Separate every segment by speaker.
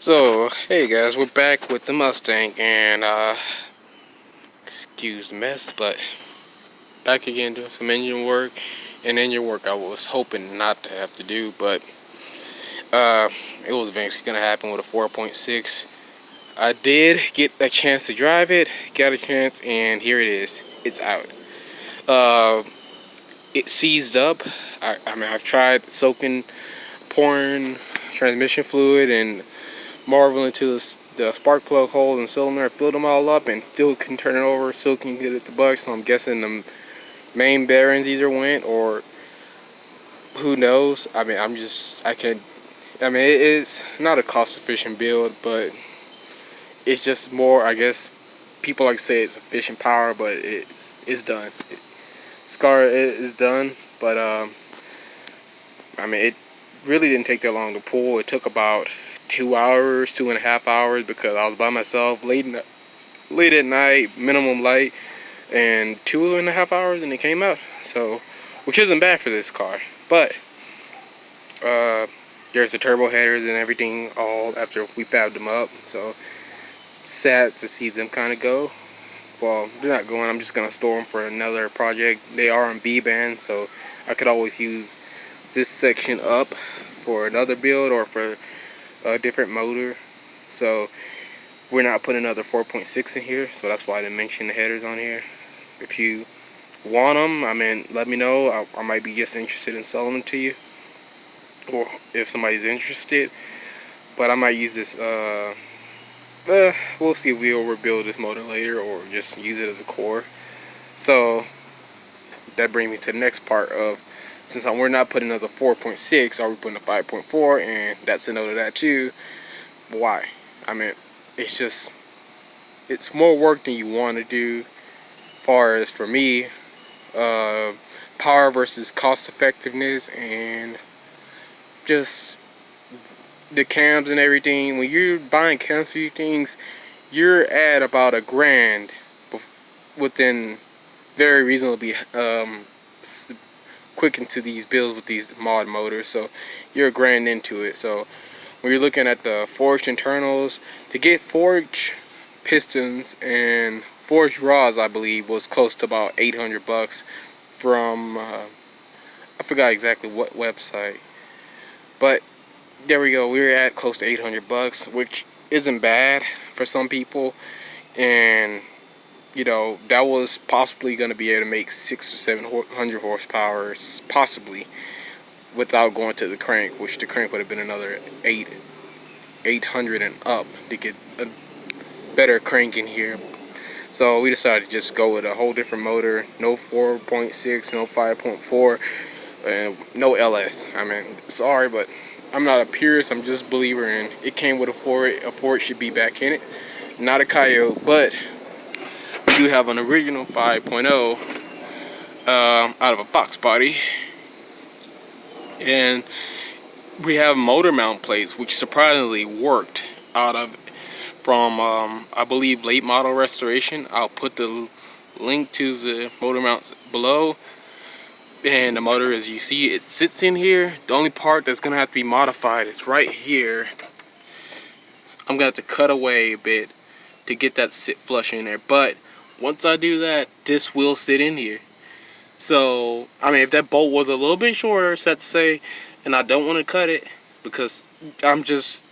Speaker 1: So, hey guys, we're back with the Mustang, and excuse the mess, but back again doing some engine work. And engine work I was hoping not to have to do, but it was eventually gonna happen with a 4.6. I did get a chance to drive it, got a chance, and here it is. It's out. Uh, it seized up. I mean, I've tried pouring transmission fluid and marveling into the spark plug hole and cylinder. I filled them all up and still couldn't turn it over, still can't get it to buck. So I'm guessing the main bearings either went, or who knows. I mean, it's not a cost efficient build, but it's just more, I guess, people like to say it's efficient power, but it's done. Scar is done, but I mean, it really didn't take that long to pull. It took about 2 hours, 2.5 hours, because I was by myself late at night, minimum light, and 2.5 hours, and it came out. So, which isn't bad for this car, but there's the turbo headers and everything all after we fabbed them up. So sad to see them kind of go. Well, they're not going. I'm just gonna store them for another project. They are on B band, so I could always use this section up for another build or for a different motor. So we're not putting another 4.6 in here, so that's why I didn't mention the headers on here. If you want them, I mean, let me know. I might be just interested in selling them to you, or if somebody's interested. But I might use this. We'll see if we'll rebuild this motor later or just use it as a core. So that brings me to the next part of, since we're not putting another 4.6, are we putting a 5.4? And that's a note of that too. Why? I mean, it's more work than you want to do. Far as for me, power versus cost effectiveness, and just the cams and everything. When you're buying cams for these things, you're at about $1,000 within very reasonably quick into these builds with these mod motors. So you're $1,000 into it. So when you're looking at the forged internals, to get forged pistons and forged rods, I believe was close to about $800 from I forgot exactly what website, but there we go. We're at close to $800, which isn't bad for some people. And that was possibly going to be able to make 600 or 700 horsepower, possibly, without going to the crank, which the crank would have been another 800 and up to get a better crank in here. So we decided to just go with a whole different motor. No 4.6, no 5.4, and no LS. I mean, sorry, but I'm not a purist. I'm just a believer in it. Came with a Ford. A Ford should be back in it, not a Coyote. But we do have an original 5.0 out of a Fox body, and we have motor mount plates, which surprisingly worked from I believe late model restoration. I'll put the link to the motor mounts below. And the motor, as you see, it sits in here. The only part that's gonna have to be modified is right here. I'm gonna have to cut away a bit to get that sit flush in there. But once I do that, this will sit in here. So, I mean, if that bolt was a little bit shorter, sad to say, and I don't want to cut it because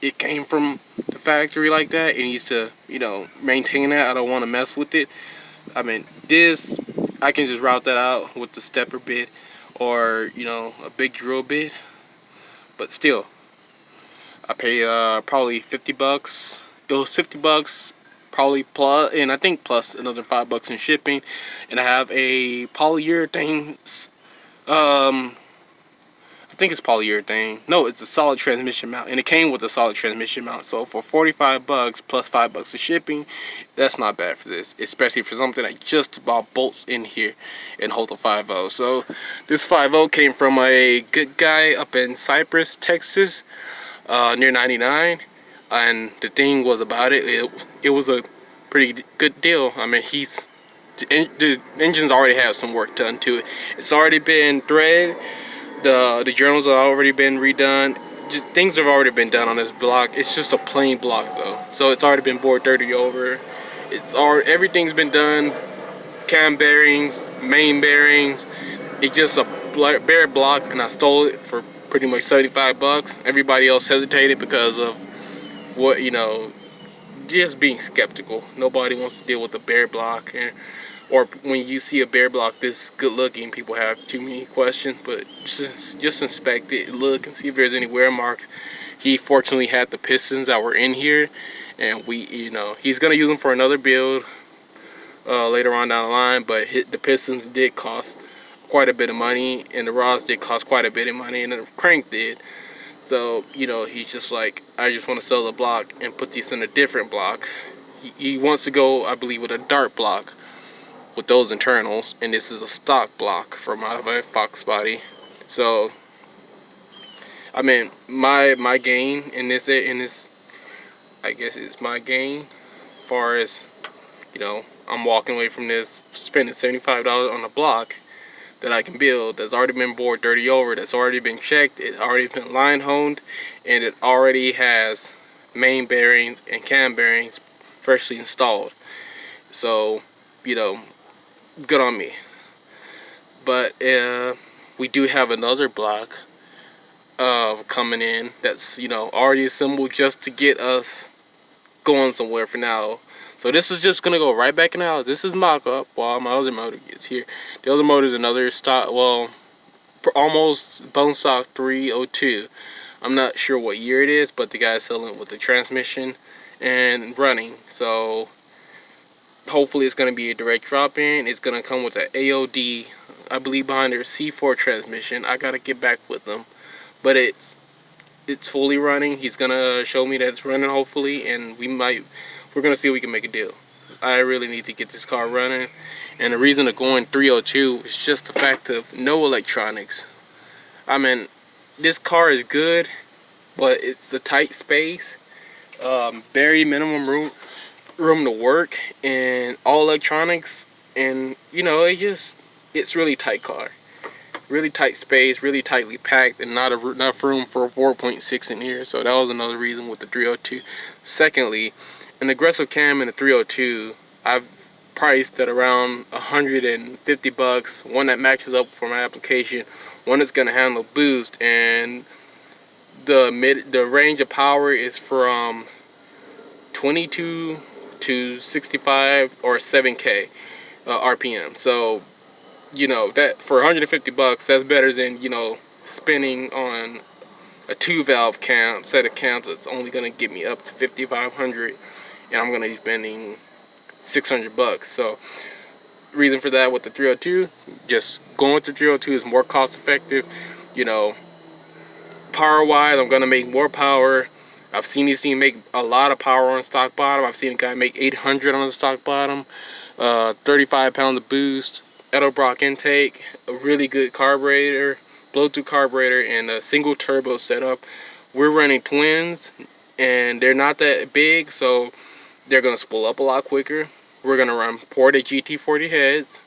Speaker 1: it came from the factory like that. It needs to, maintain that. I don't want to mess with it. I mean, this, I can just route that out with the stepper bit or, a big drill bit. But still, I pay probably $50. It was $50 probably, plus, and I think plus another $5 in shipping. And I have a polyurethane, I think it's polyurethane. No, it's a solid transmission mount, and it came with a solid transmission mount. So for $45 plus $5 of shipping, that's not bad for this, especially for something that just about bolts in here and holds a 5.0. So this 5.0 came from a good guy up in Cypress, Texas, near 99, and the thing was about it was a pretty good deal. I mean, the engine's already have some work done to it. It's already been threaded. The journals have already been redone. things have already been done on this block. It's just a plain block though, so it's already been bored dirty over. Everything's been done. Cam bearings, main bearings. It's just a bare block, and I stole it for pretty much 75 bucks. Everybody else hesitated because of what, just being skeptical. Nobody wants to deal with a bare block, or when you see a bare block this good looking, people have too many questions. But just inspect it, look, and see if there's any wear marks. He fortunately had the pistons that were in here, and he's gonna use them for another build later on down the line. But the pistons did cost quite a bit of money, and the rods did cost quite a bit of money, and the crank did. So, he's just like, I just want to sell the block and put these in a different block. He wants to go, I believe, with a dart block with those internals, and this is a stock block from out of a Fox body. So, I mean, my gain in this, I guess it's my gain, as far as, I'm walking away from this, spending $75 on a block that I can build, that's already been bored dirty over, that's already been checked, it's already been line honed, and it already has main bearings and cam bearings freshly installed. So, good on me. But we do have another block coming in that's already assembled just to get us going somewhere for now. So this is just gonna go right back in the house. This is mock-up while my other motor gets here. The other motor is another stock, well, almost bone stock 302. I'm not sure what year it is, but the guy's selling it with the transmission and running. So hopefully it's gonna be a direct drop-in. It's gonna come with an AOD, I believe, behind their C4 transmission. I gotta get back with them, but it's fully running. He's gonna show me that it's running, hopefully, and we're gonna see if we can make a deal. I really need to get this car running, and the reason of going 302 is just the fact of no electronics. I mean, this car is good, but it's a tight space, very minimum room to work, and all electronics, and it's really tight car. Really tight space, really tightly packed, and not enough room for a 4.6 in here. So that was another reason with the 302. Secondly, an aggressive cam in the 302, I've priced at around 150 bucks. One that matches up for my application, one that's gonna handle boost, and the range of power is from 22 to 65 or 7K RPM. So that for 150 bucks, that's better than spending on a 2-valve cam set of cams that's only gonna get me up to 5,500, and I'm gonna be spending 600 bucks. So reason for that with the 302, just going with the 302 is more cost effective. Power wise, I'm gonna make more power. I've seen these things make a lot of power on stock bottom. I've seen a guy make 800 on the stock bottom, 35 pounds of boost, Edelbrock intake, a really good carburetor, blow-through carburetor, and a single turbo setup. We're running twins, and they're not that big, so they're gonna spool up a lot quicker. We're gonna run ported GT40 heads,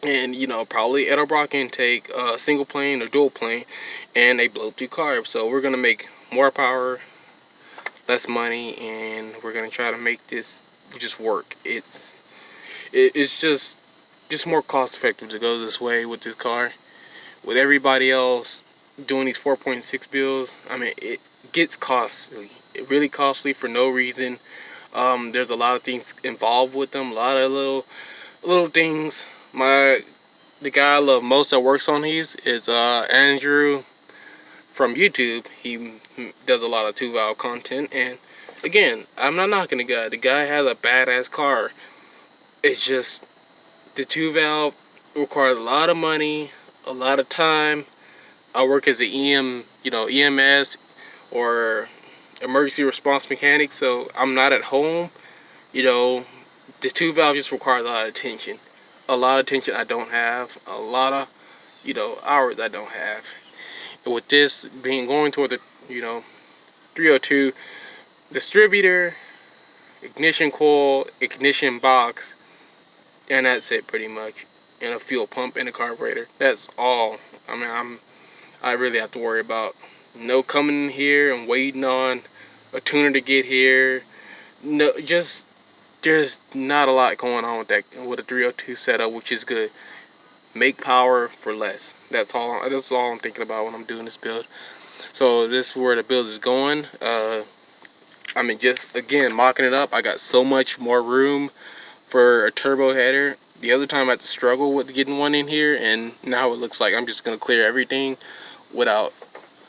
Speaker 1: and probably Edelbrock intake, single plane or dual plane, and a blow-through carb. So we're gonna make more power, less money, and we're gonna try to make this just work. It's just more cost effective to go this way with this car. With everybody else doing these 4.6 builds, I mean, it gets costly. It really costly for no reason. There's a lot of things involved with them, a lot of little things. The guy I love most that works on these is Andrew from YouTube. He does a lot of 2-valve content, and again, I'm not knocking the guy. The guy has a badass car. It's just the 2-valve requires a lot of money, a lot of time. I work as an EMS or emergency response mechanic, so I'm not at home. The 2-valve just requires a lot of attention. A lot of attention I don't have. A lot of, hours I don't have. And with this going toward the, 302, distributor, ignition coil, ignition box, and that's it pretty much. And a fuel pump and a carburetor. That's all. I mean, I really have to worry about No coming in here and waiting on a tuner to get here. No, just there's not a lot going on with that with a 302 setup, which is good. Make power for less. That's all. That's all I'm thinking about when I'm doing this build. So this is where the build is going. I mean, just again mocking it up. I got so much more room for a turbo header. The other time I had to struggle with getting one in here, and now it looks like I'm just gonna clear everything without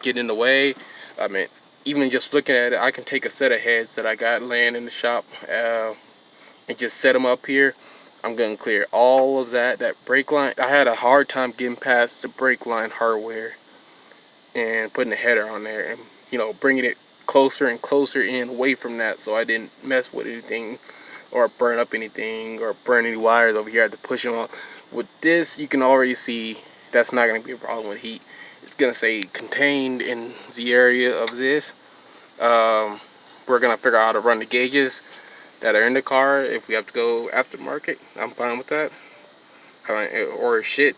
Speaker 1: getting in the way. I mean, even just looking at it, I can take a set of heads that I got laying in the shop and just set them up here. I'm gonna clear all of that brake line. I had a hard time getting past the brake line hardware and putting a header on there, and bringing it closer and closer in away from that, so I didn't mess with anything or burn up anything or burn any wires over here. I had to push them off. With this, you can already see that's not going to be a problem with heat. It's going to say contained in the area of this. We're going to figure out how to run the gauges that are in the car. If we have to go aftermarket, I'm fine with that. Or shit,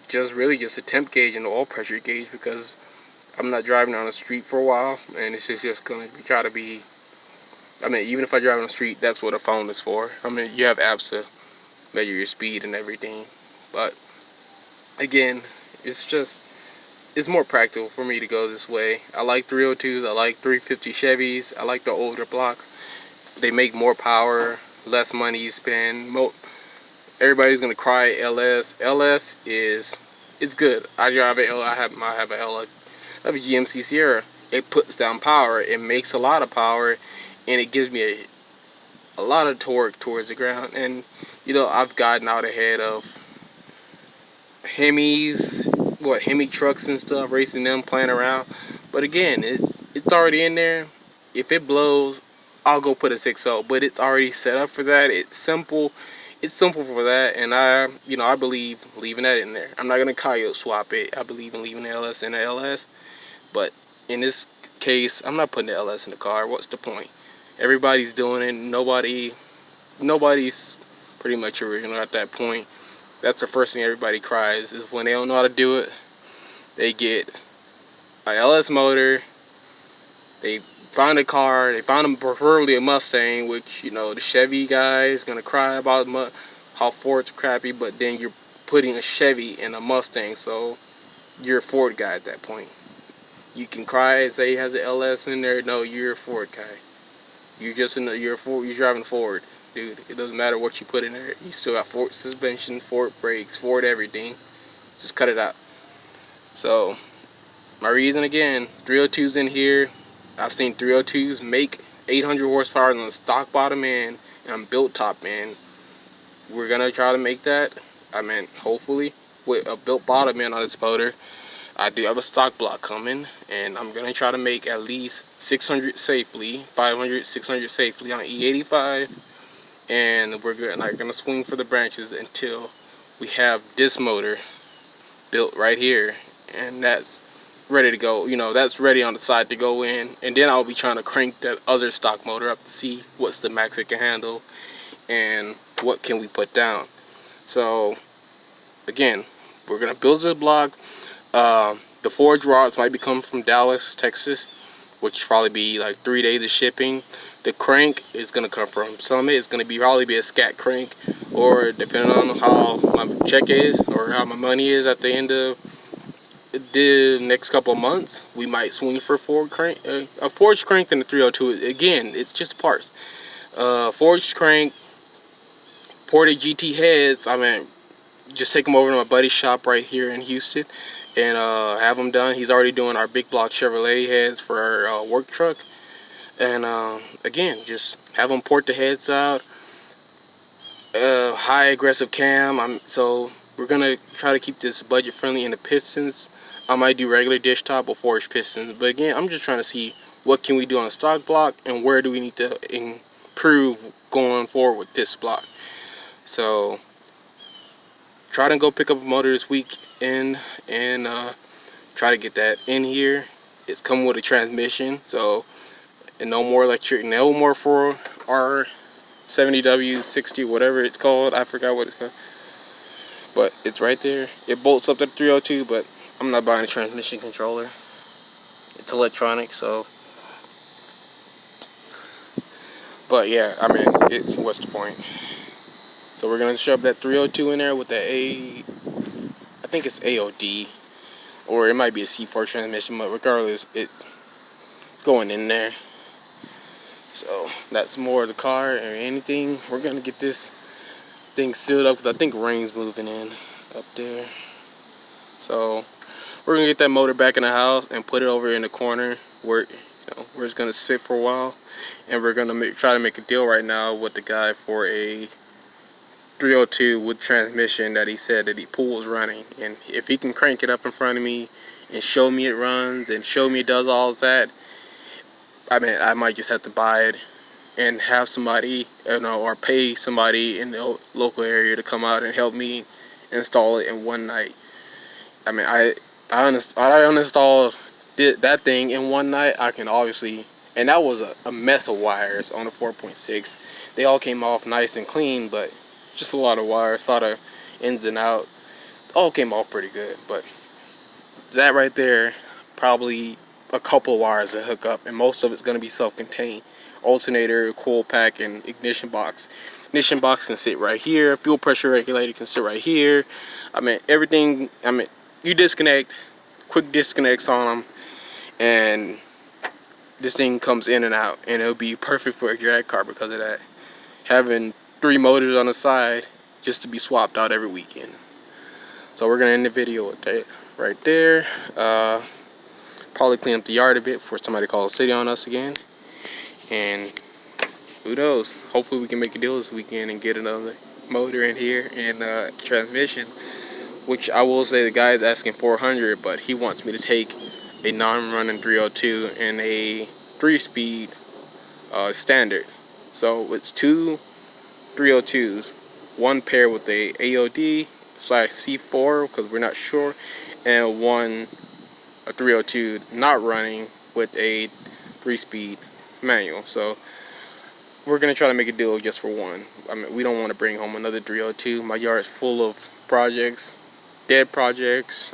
Speaker 1: just a temp gauge and the oil pressure gauge, because I'm not driving on the street for a while, and it's just going to try to be. I mean, even if I drive on the street, that's what a phone is for. I mean, you have apps to measure your speed and everything, but again, it's more practical for me to go this way. I like 302s, I like 350 Chevys, I like the older blocks. They make more power, less money you spend. Everybody's gonna cry LS. LS it's good. I have a GMC Sierra. It puts down power. It makes a lot of power, and it gives me a lot of torque towards the ground. And I've gotten out ahead of Hemi trucks and stuff, racing them, playing around. But again, it's already in there. If it blows, I'll go put a 6.0, but it's already set up for that. It's simple for that, and I believe leaving that in there. I'm not gonna coyote swap it. I believe in leaving the LS in the LS, but in this case, I'm not putting the LS in the car. What's the point? Everybody's doing it. Nobody's pretty much original at that point. That's the first thing everybody cries, is when they don't know how to do it. They get a LS motor. They find a car. They find preferably a Mustang, which the Chevy guy is gonna cry about how Ford's crappy, but then you're putting a Chevy in a Mustang, so you're a Ford guy at that point. You can cry and say he has an LS in there. No, you're a Ford guy. You're driving Ford, dude. It doesn't matter what you put in there. You still got Ford suspension, Ford brakes, Ford everything. Just cut it out. So my reason, again, 302s in here. I've seen 302s make 800 horsepower on the stock bottom end and built top end. We're gonna try to make that. I mean, hopefully, with a built bottom end on this motor. I do have a stock block coming, and I'm gonna try to make at least 600 safely, 500, 600 safely on E85, and we're not gonna swing for the branches until we have this motor built right here, and that's ready to go. That's ready on the side to go in, and then I'll be trying to crank that other stock motor up to see what's the max it can handle and what can we put down. So again, we're gonna build this block. The forge rods might be coming from Dallas, Texas, which probably be like 3 days of shipping. The crank is gonna come from Summit. It's gonna probably be a scat crank, or depending on how my check is or how my money is at the end of the next couple of months, we might swing for a forged crank and a 302. Again, it's just parts. Forged crank, ported GT heads. I mean, just take them over to my buddy's shop right here in Houston and have them done. He's already doing our big block Chevrolet heads for our work truck. And again, just have them port the heads out. High aggressive cam. So we're gonna try to keep this budget friendly. In the pistons, I might do regular dish top or forged pistons. But again, I'm just trying to see what can we do on a stock block and where do we need to improve going forward with this block. So try to go pick up a motor this weekend and try to get that in here. It's coming with a transmission, so, and no more electric, no more for our 70W60, whatever it's called. I forgot what it's called, but it's right there. It bolts up to the 302, but I'm not buying a transmission controller. It's electronic, so. But yeah, I mean, it's what's the point? So we're gonna shove that 302 in there with the I think it's AOD, or it might be a C4 transmission, but regardless, it's going in there. So that's more of the car or anything. We're gonna get this thing sealed up because I think rain's moving in up there. So we're gonna get that motor back in the house and put it over in the corner where where it's gonna sit for a while, and we're gonna try to make a deal right now with the guy for a 302 with transmission that he said that he pulls running, and if he can crank it up in front of me and show me it runs and show me it does all of that, I mean, I might just have to buy it and have somebody, or pay somebody in the local area to come out and help me install it in one night. I mean, I uninstalled that thing in one night. I can obviously, and that was a mess of wires on the 4.6. They all came off nice and clean, but just a lot of wires, a lot of ins and out. All came off pretty good, but that right there, probably a couple wires to hook up, and most of it's going to be self-contained. Alternator, coil pack, and ignition box. Ignition box can sit right here. Fuel pressure regulator can sit right here. I mean, everything. I mean, you disconnect, quick disconnects on them, and this thing comes in and out, and it'll be perfect for a drag car because of that. Having 3 motors on the side just to be swapped out every weekend. So we're gonna end the video with that right there. Probably clean up the yard a bit before somebody calls the city on us again. And who knows? Hopefully we can make a deal this weekend and get another motor in here and transmission. Which I will say the guy is asking $400, but he wants me to take a non-running 302 and a 3-speed standard. So it's 2 302s, one pair with a AOD / C4 because we're not sure, and one a 302 not running with a 3-speed manual. So we're gonna try to make a deal just for one. I mean, we don't want to bring home another 302. My yard is full of projects, dead projects,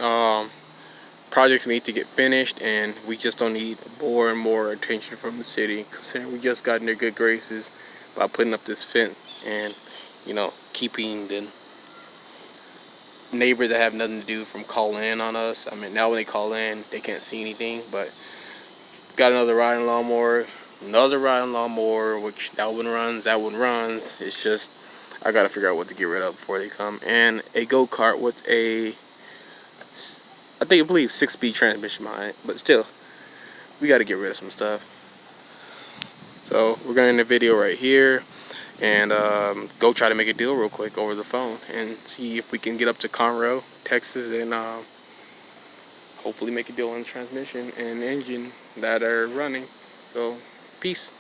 Speaker 1: projects need to get finished, and we just don't need more and more attention from the city, considering we just got in their good graces by putting up this fence and keeping the neighbors that have nothing to do from calling in on us. I mean, now when they call in, they can't see anything, but got another riding lawnmower, which that one runs. It's just, I gotta figure out what to get rid of before they come. And a go-kart with a, I believe 6-speed transmission behind it, but still, we gotta get rid of some stuff. So we're gonna end the video right here and go try to make a deal real quick over the phone and see if we can get up to Conroe, Texas, and hopefully make a deal on the transmission and engine that are running. So peace.